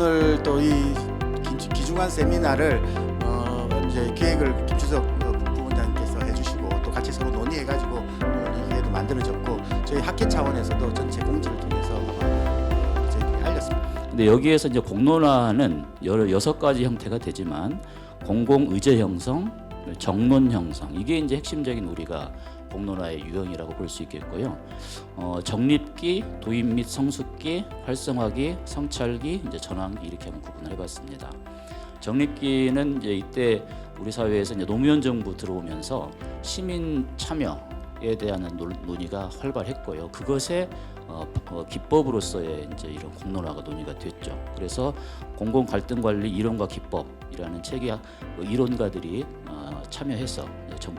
오늘 또 이 귀중한 세미나를 이제 기획을 김추석 부원장님께서 해주시고 또 같이 서로 논의해가지고 이 기회를 만들어졌고 저희 학계 차원에서도 전체 공지를 통해서 저희들이 알렸습니다. 근데 여기에서 이제 공론화는 6가지 형태가 되지만 공공 의제 형성, 정론 형성 이게 이제 핵심적인 우리가 공론화의 유형이라고 볼 수 있겠고요. 정립기, 도입 및 성숙기, 활성화기, 성찰기, 이제 전환기 이렇게 한번 구분을 해봤습니다. 정립기는 이제 이때 우리 사회에서 이제 노무현 정부 들어오면서 시민 참여에 대한 논의가 활발했고요. 그것에 기법으로서의 이제 이런 공론화가 논의가 됐죠. 그래서 공공 갈등 관리 이론과 기법이라는 책이 이론가들이 참여해서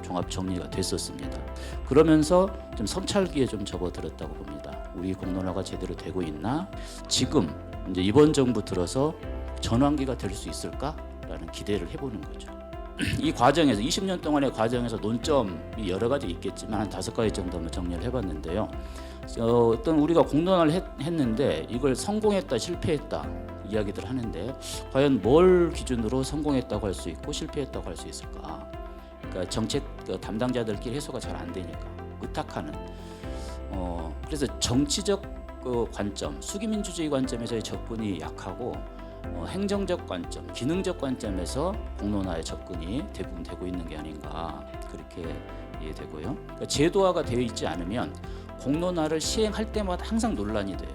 종합 정리가 됐었습니다. 그러면서 좀 성찰기에 좀 접어들었다고 봅니다. 우리 공론화가 제대로 되고 있나? 지금 이제 이번 정부 들어서 전환기가 될 수 있을까라는 기대를 해보는 거죠. 이 과정에서 20년 동안의 과정에서 논점이 여러 가지 있겠지만 한 5가지 정도 한번 정리를 해봤는데요. 어떤 우리가 공론화를 했는데 이걸 성공했다 실패했다 이야기들 하는데 과연 뭘 기준으로 성공했다고 할 수 있고 실패했다고 할 수 있을까? 그러니까 정책 담당자들끼리 해소가 잘 안 되니까 의탁하는. 그래서 정치적 관점, 수기민주주의 관점에서의 접근이 약하고 행정적 관점, 기능적 관점에서 공론화의 접근이 대부분 되고 있는 게 아닌가 그렇게 이해되고요. 그러니까 제도화가 되어 있지 않으면 공론화를 시행할 때마다 항상 논란이 돼요.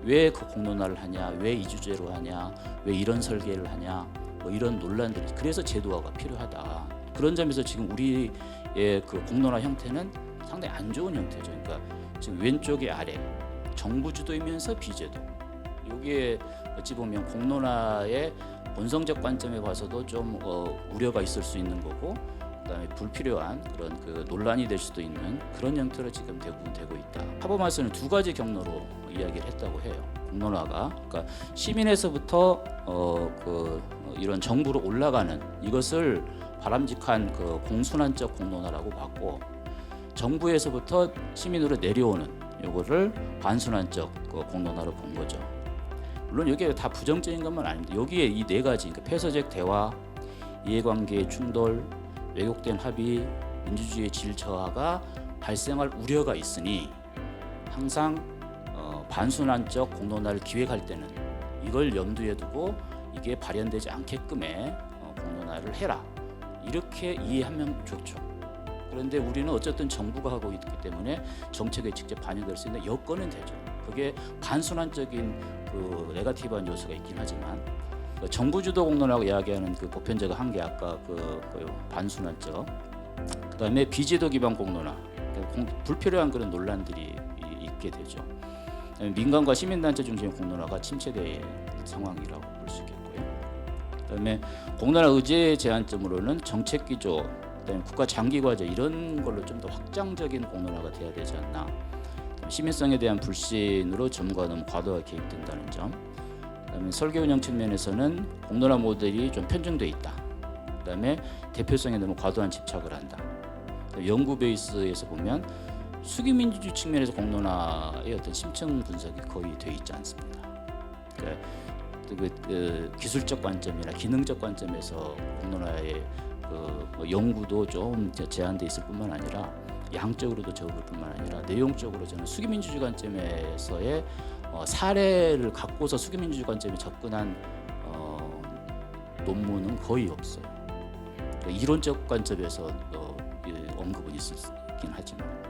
왜 그 공론화를 하냐, 왜 이주제로 하냐, 왜 이런 설계를 하냐, 뭐 이런 논란들이. 그래서 제도화가 필요하다. 그런 점에서 지금 우리의 그 공론화 형태는 상당히 안 좋은 형태죠. 그러니까 지금 왼쪽에 아래 정부 주도이면서 비제도. 여기에 어찌 보면 공론화의 본성적 관점에 봐서도 좀 우려가 있을 수 있는 거고, 그다음에 불필요한 그런 그 논란이 될 수도 있는 그런 형태로 지금 대부분 되고 있다. 하버마스는 2가지 경로로 이야기를 했다고 해요. 공론화가 그러니까 시민에서부터 이런 정부로 올라가는 이것을 바람직한 그 공순환적 공론화라고 봤고, 정부에서부터 시민으로 내려오는 이거를 반순환적 공론화로 본 거죠. 물론 여기에 다 부정적인 것만 아닙니다. 여기에 이 4가지 그러니까 폐쇄적 대화, 이해관계의 충돌, 왜곡된 합의, 민주주의의 질 저하가 발생할 우려가 있으니 항상 반순환적 공론화를 기획할 때는 이걸 염두에 두고 이게 발현되지 않게끔의 공론화를 해라. 이렇게 이해하면 좋죠. 그런데 우리는 어쨌든 정부가 하고 있기 때문에 정책에 직접 반영될 수 있는 여건은 되죠. 그게 반순환적인 그 네거티브한 요소가 있긴 하지만 정부 주도 공론화라고 이야기하는 그 보편적 한계 아까 그 반순환적, 그다음에 비제도 기반 공론화, 불필요한 그런 논란들이 있게 되죠. 민간과 시민단체 중심의 공론화가 침체될 상황이라고 볼 수 있겠고요. 그다음에 공론화 의제 제한점으로는 정책 기조, 그다음에 국가 장기 과제 이런 걸로 좀 더 확장적인 공론화가 돼야 되지 않나. 시민성에 대한 불신으로 전문가가 너무 과도하게 개입된다는 점. 그다음에 설계 운영 측면에서는 공론화 모델이 좀 편중돼 있다. 그다음에 대표성에 너무 과도한 집착을 한다. 연구 베이스에서 보면 수기민주주의 측면에서 공론화의 어떤 심층 분석이 거의 돼 있지 않습니다. 그러니까 그 기술적 관점이나 기능적 관점에서 공론화의 뭐 연구도 좀 제한돼 있을 뿐만 아니라 양적으로도 적을 뿐만 아니라 내용적으로 저는 수기민주주의 관점에서의 사례를 갖고서 수기민주주의 관점에 접근한 논문은 거의 없어요. 그러니까 이론적 관점에서 언급은 있긴 하지만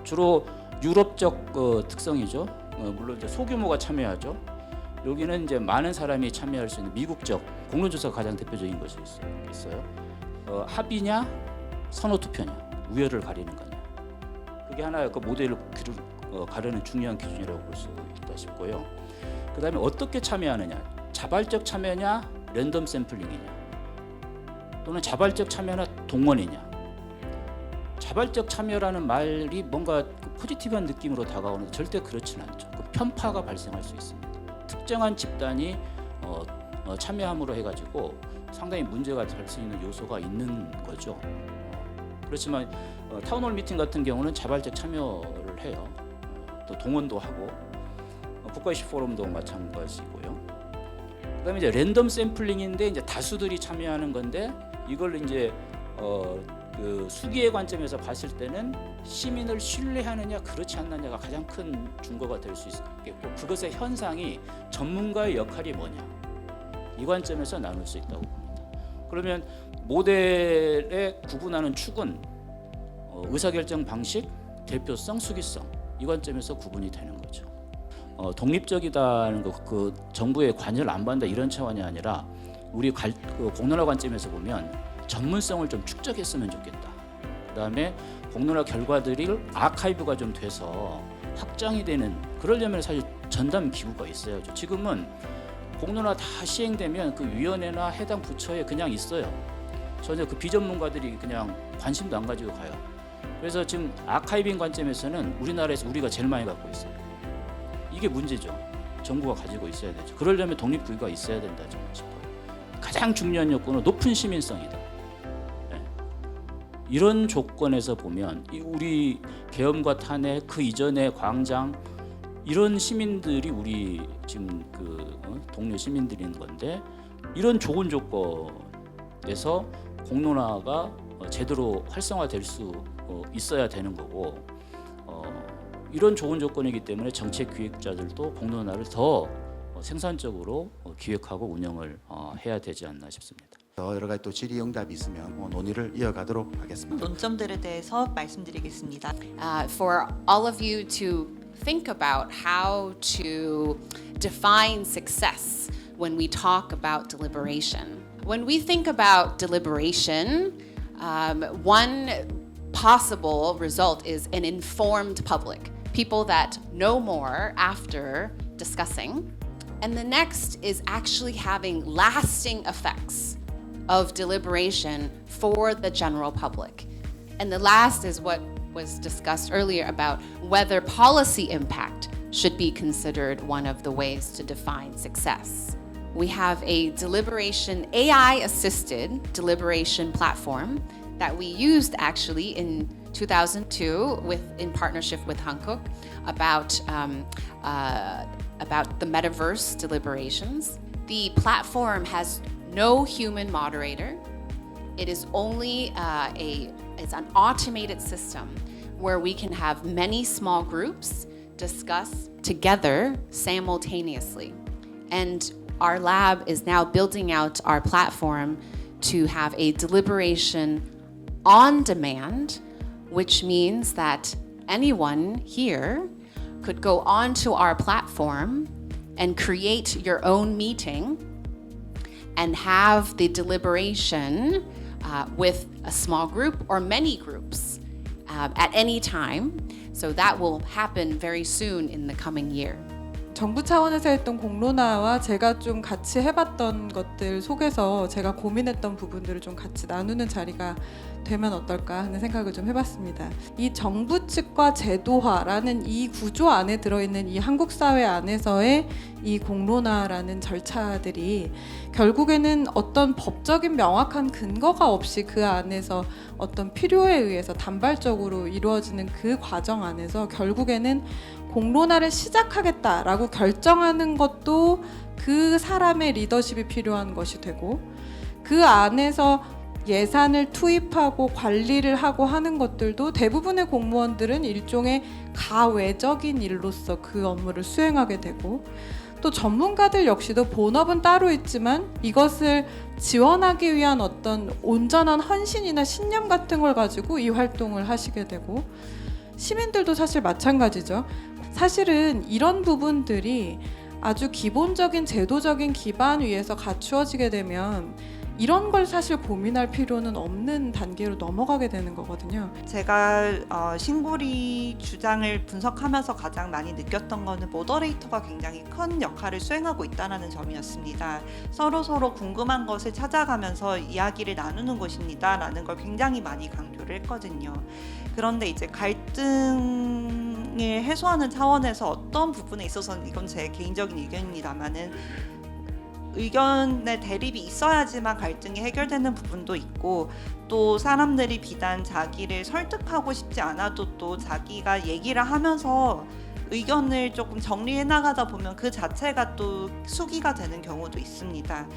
주로 유럽적 특성이죠. 물론 이제 소규모가 참여하죠. 여기는 이제 많은 사람이 참여할 수 있는 미국적 공론조사가 가장 대표적인 것이 있어요. 합의냐 선호 투표냐 우열을 가리는 거냐. 그게 하나의 그 모델을 가르는 중요한 기준이라고 볼 수 있다 싶고요. 그다음에 어떻게 참여하느냐, 자발적 참여냐, 랜덤 샘플링이냐, 또는 자발적 참여나 동원이냐. 자발적 참여라는 말이 뭔가 포지티브한 느낌으로 다가오는데 절대 그렇지는 않죠. 그 편파가 발생할 수 있습니다. 특정한 집단이 참여함으로 해가지고 상당히 문제가 될 수 있는 요소가 있는 거죠. 그렇지만 타운홀 미팅 같은 경우는 자발적 참여를 해요. 또 동원도 하고 국가이슈 포럼도 마찬가지고요. 그다음에 이제 랜덤 샘플링인데 이제 다수들이 참여하는 건데 이걸 이제 그 수기의 관점에서 봤을 때는 시민을 신뢰하느냐 그렇지 않느냐가 가장 큰 증거가 될 수 있겠고 그것의 현상이 전문가의 역할이 뭐냐 이 관점에서 나눌 수 있다고 봅니다. 그러면 모델의 구분하는 축은 의사결정 방식, 대표성, 수기성 이 관점에서 구분이 되는 거죠. 독립적이다는 거, 그 정부의 관여를 안 받는다 이런 차원이 아니라 우리 그 공론화 관점에서 보면 전문성을 좀 축적했으면 좋겠다. 그다음에 공론화 결과들이 아카이브가 좀 돼서 확장이 되는 그러려면 사실 전담 기구가 있어야죠. 지금은 공론화 다 시행되면 그 위원회나 해당 부처에 그냥 있어요. 전혀 그 비전문가들이 그냥 관심도 안 가지고 가요. 그래서 지금 아카이빙 관점에서는 우리나라에서 우리가 제일 많이 갖고 있어요. 이게 문제죠. 정부가 가지고 있어야 되죠. 그러려면 독립기구가 있어야 된다 저는 싶어요. 가장 중요한 요건은 높은 시민성이다. 네. 이런 조건에서 보면 우리 계엄과 탄핵 그 이전의 광장 이런 시민들이 우리 지금 그 동료 시민들인 건데 이런 좋은 조건에서 공론화가 제대로 활성화될 수 있어야 되는 거고 이런 좋은 조건이기 때문에 정책 기획자들도 공론화를 더 생산적으로 기획하고 운영을 해야 되지 않나 싶습니다. 여러 가지 또 질의응답이 있으면 논의를 이어가도록 하겠습니다. 논점들에 대해서 말씀드리겠습니다. For all of you to think about how to define success when we talk about deliberation. When we think about deliberation, one possible result is an informed public, people that know more after discussing. And the next is actually having lasting effects of deliberation for the general public. And the last is what was discussed earlier about whether policy impact should be considered one of the ways to define success. We have a deliberation, AI-assisted deliberation platform that we used actually in 2002 in partnership with Hankook about the metaverse deliberations. The platform has no human moderator. It is only it's an automated system where we can have many small groups discuss together simultaneously. And our lab is now building out our platform to have a deliberation on demand, which means that anyone here could go onto our platform and create your own meeting and have the deliberation with a small group or many groups at any time. So that will happen very soon in the coming year. 정부 차원에서 했던 공론화와 제가 좀 같이 해봤던 것들 속에서 제가 고민했던 부분들을 좀 같이 나누는 자리가 되면 어떨까 하는 생각을 좀 해봤습니다. 이 정부 측과 제도화라는 이 구조 안에 들어있는 이 한국 사회 안에서의 이 공론화라는 절차들이 결국에는 어떤 법적인 명확한 근거가 없이 그 안에서 어떤 필요에 의해서 단발적으로 이루어지는 그 과정 안에서 결국에는 공론화를 시작하겠다라고 결정하는 것도 그 사람의 리더십이 필요한 것이 되고 그 안에서 예산을 투입하고 관리를 하고 하는 것들도 대부분의 공무원들은 일종의 가외적인 일로서 그 업무를 수행하게 되고 또 전문가들 역시도 본업은 따로 있지만 이것을 지원하기 위한 어떤 온전한 헌신이나 신념 같은 걸 가지고 이 활동을 하시게 되고 시민들도 사실 마찬가지죠. 사실은 이런 부분들이 아주 기본적인 제도적인 기반 위에서 갖추어지게 되면 이런 걸 사실 고민할 필요는 없는 단계로 넘어가게 되는 거거든요. 제가 신고리 주장을 분석하면서 가장 많이 느꼈던 거는 모더레이터가 굉장히 큰 역할을 수행하고 있다는 점이었습니다. 서로 궁금한 것을 찾아가면서 이야기를 나누는 것입니다 라는 걸 굉장히 많이 강조를 했거든요. 그런데 이제 갈등을 해소하는 차원에서 어떤 부분에 있어서는 이건 제 개인적인 의견입니다만은 의견의 대립이 있어야지만 갈등이 해결되는 부분도 있고 또 사람들이 비단 자기를 설득하고 싶지 않아도 또 자기가 얘기를 하면서 의견을 조금 정리해 나가다 보면 그 자체가 또 수기가 되는 경우도 있습니다.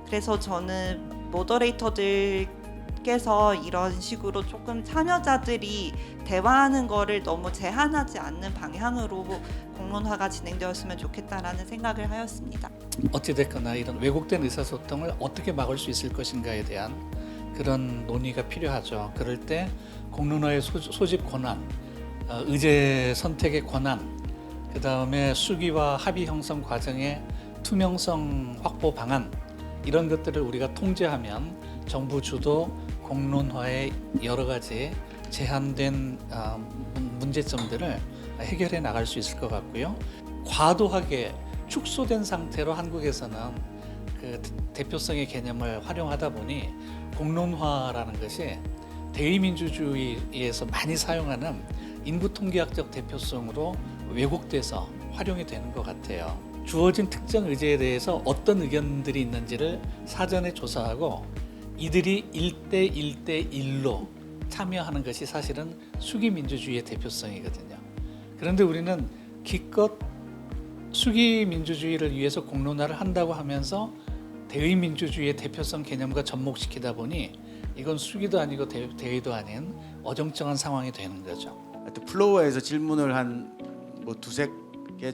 그래서 저는 모더레이터들께서 이런 식으로 조금 참여자들이 대화하는 거를 너무 제한하지 않는 방향으로 공론화가 진행되었으면 좋겠다라는 생각을 하였습니다. 어찌됐거나 이런 왜곡된 의사소통을 어떻게 막을 수 있을 것인가에 대한 그런 논의가 필요하죠. 그럴 때 공론화의 소집 권한, 의제 선택의 권한, 그 다음에 수기와 합의 형성 과정의 투명성 확보 방안, 이런 것들을 우리가 통제하면 정부 주도 공론화의 여러 가지 제한된 문제점들을 해결해 나갈 수 있을 것 같고요. 과도하게 축소된 상태로 한국에서는 그 대표성의 개념을 활용하다 보니 공론화라는 것이 대의민주주의에서 많이 사용하는 인구통계학적 대표성으로 왜곡돼서 활용이 되는 것 같아요. 주어진 특정 의제에 대해서 어떤 의견들이 있는지를 사전에 조사하고 이들이 1대1로 참여하는 것이 사실은 수기민주주의의 대표성이거든요. 그런데 우리는 기껏 수기민주주의를 위해서 공론화를 한다고 하면서 대의민주주의의 대표성 개념과 접목시키다 보니 이건 수기도 아니고 대의도 아닌 어정쩡한 상황이 되는 거죠. 하여튼 플로어에서 질문을 한 뭐 두세 개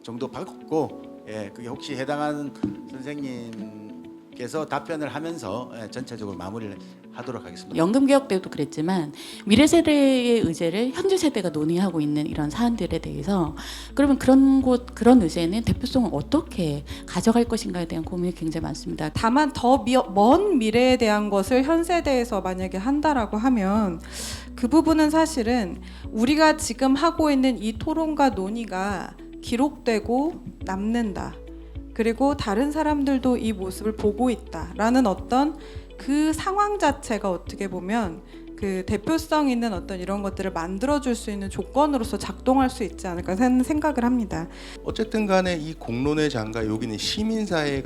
정도 받고, 예, 그게 혹시 해당하는 선생님께서 답변을 하면서 전체적으로 마무리를 하도록 하겠습니다. 연금개혁 때도 그랬지만 미래 세대의 의제를 현재 세대가 논의하고 있는 이런 사안들에 대해서 그러면 그런 의제는 대표성을 어떻게 가져갈 것인가에 대한 고민이 굉장히 많습니다. 다만 더 먼 미래에 대한 것을 현 세대에서 만약에 한다라고 하면 그 부분은 사실은 우리가 지금 하고 있는 이 토론과 논의가 기록되고 남는다. 그리고 다른 사람들도 이 모습을 보고 있다라는 어떤 그 상황 자체가 어떻게 보면 그 대표성 있는 어떤 이런 것들을 만들어줄 수 있는 조건으로서 작동할 수 있지 않을까 하는 생각을 합니다. 어쨌든 간에 이 공론의 장과 여기는 시민사회의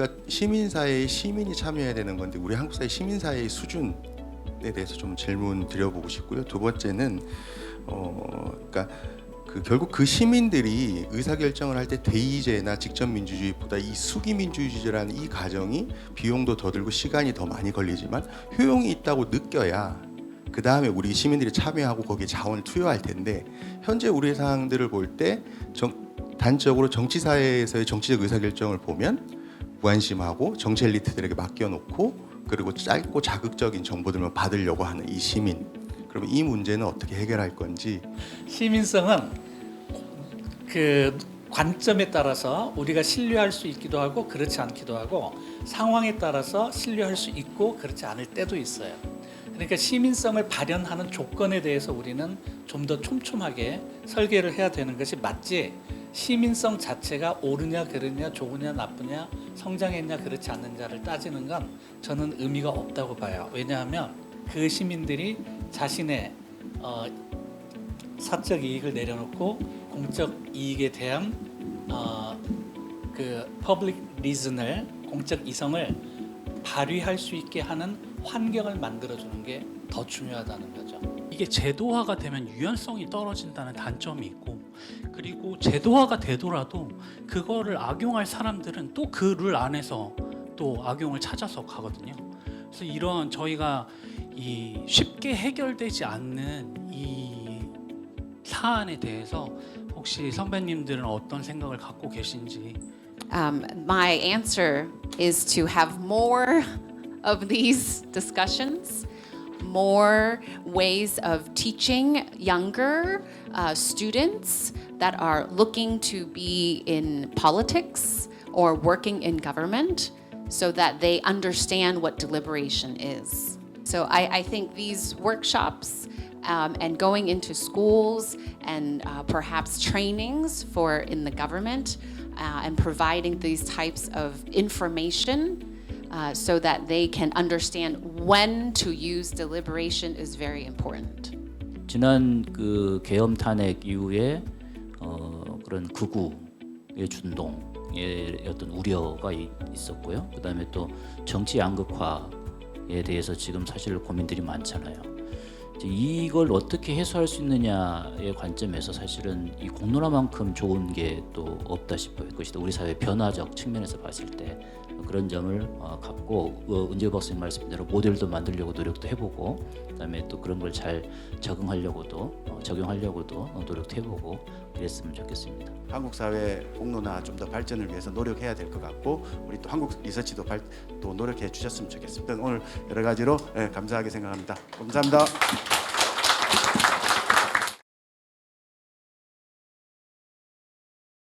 시민이 참여해야 되는 건데 우리 한국 사회 시민사회의 수준에 대해서 좀 질문 드려보고 싶고요. 두 번째는 그러니까 결국 그 시민들이 의사결정을 할 때 대의제나 직접민주주의보다 이 수기민주주의라는 이 과정이 비용도 더 들고 시간이 더 많이 걸리지만 효용이 있다고 느껴야 그 다음에 우리 시민들이 참여하고 거기에 자원을 투여할 텐데 현재 우리 상황들을 볼 때 단적으로 정치사회에서의 정치적 의사결정을 보면 무관심하고 정치 엘리트들에게 맡겨놓고 그리고 짧고 자극적인 정보들만 받으려고 하는 이 시민, 그러면 이 문제는 어떻게 해결할 건지. 시민성은 그 관점에 따라서 우리가 신뢰할 수 있기도 하고 그렇지 않기도 하고 상황에 따라서 신뢰할 수 있고 그렇지 않을 때도 있어요. 그러니까 시민성을 발현하는 조건에 대해서 우리는 좀 더 촘촘하게 설계를 해야 되는 것이 맞지, 시민성 자체가 옳으냐 그르냐 좋으냐 나쁘냐 성장했냐 그렇지 않느냐를 따지는 건 저는 의미가 없다고 봐요. 왜냐하면 그 시민들이 자신의 사적 이익을 내려놓고 공적 이익에 대한 그 퍼블릭 리즌을, 공적 이성을 발휘할 수 있게 하는 환경을 만들어주는 게 더 중요하다는 거죠. 이게 제도화가 되면 유연성이 떨어진다는 단점이 있고, 그리고 제도화가 되더라도 그거를 악용할 사람들은 또 그 룰 안에서 또 악용을 찾아서 가거든요. 그래서 이런 저희가 이 쉽게 해결되지 않는 이 사안에 대해서 혹시 선배님들은 어떤 생각을 갖고 계신지. My answer is to have more of these discussions, more ways of teaching younger students that are looking to be in politics or working in government so that they understand what deliberation is. So I think these workshops and going into schools and perhaps trainings for in the government and providing these types of information so that they can understand when to use deliberation is very important. 지난 그 계엄 탄핵 이후에 그런 극우의 준동의 어떤 우려가 있었고요. 그다음에 또 정치 양극화에 대해서 지금 사실 고민들이 많잖아요. 이제 이걸 어떻게 해소할 수 있느냐의 관점에서 사실은 이 공론화만큼 좋은 게 또 없다 싶어요. 그것이 또 우리 사회 변화적 측면에서 봤을 때 그런 점을 갖고 은재 박사님 말씀대로 모델도 만들려고 노력도 해보고, 그다음에 또 그런 걸 잘 적용하려고도 노력도 해보고 그랬으면 좋겠습니다. 한국 사회 공론화 좀 더 발전을 위해서 노력해야 될 것 같고, 우리 또 한국 리서치도 또 노력해 주셨으면 좋겠습니다. 오늘 여러 가지로 감사하게 생각합니다. 감사합니다.